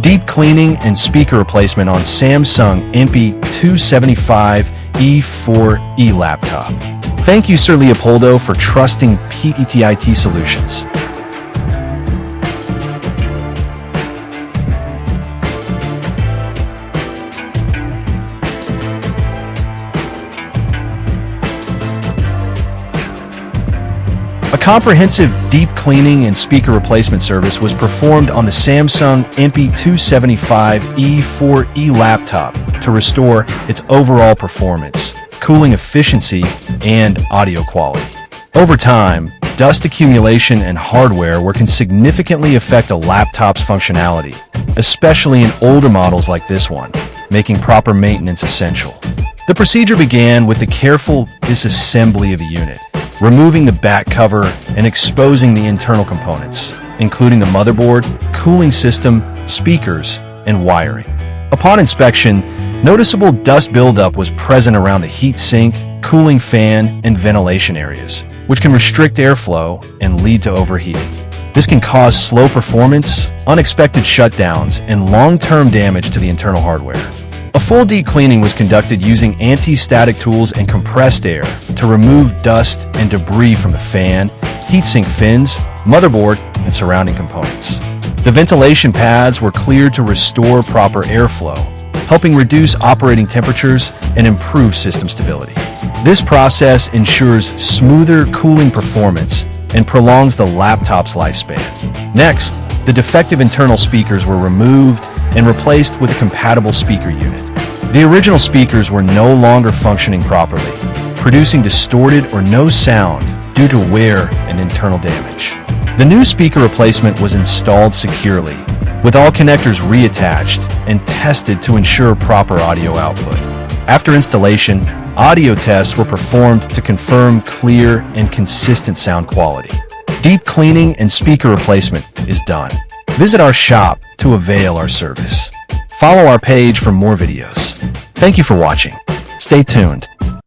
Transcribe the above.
Deep cleaning and speaker replacement on Samsung NP275E4E laptop. Thank you, Sir Leopoldo, for trusting PETIT Solutions. A comprehensive deep cleaning and speaker replacement service was performed on the Samsung NP275E4E laptop to restore its overall performance, cooling efficiency, and audio quality. Over time, dust accumulation and hardware work can significantly affect a laptop's functionality, especially in older models like this one, making proper maintenance essential. The procedure began with the careful disassembly of the unit, removing the back cover and exposing the internal components, including the motherboard, cooling system, speakers, and wiring. Upon inspection, noticeable dust buildup was present around the heatsink, cooling fan, and ventilation areas, which can restrict airflow and lead to overheating. This can cause slow performance, unexpected shutdowns, and long-term damage to the internal hardware. A full deep cleaning was conducted using anti-static tools and compressed air to remove dust and debris from the fan, heatsink fins, motherboard, and surrounding components. The ventilation pads were cleared to restore proper airflow, helping reduce operating temperatures and improve system stability. This process ensures smoother cooling performance and prolongs the laptop's lifespan. Next, the defective internal speakers were removed and replaced with a compatible speaker unit. The original speakers were no longer functioning properly, producing distorted or no sound due to wear and internal damage. The new speaker replacement was installed securely, with all connectors reattached and tested to ensure proper audio output. After installation, audio tests were performed to confirm clear and consistent sound quality. Deep cleaning and speaker replacement is done. Visit our shop to avail our service. Follow our page for more videos. Thank you for watching. Stay tuned.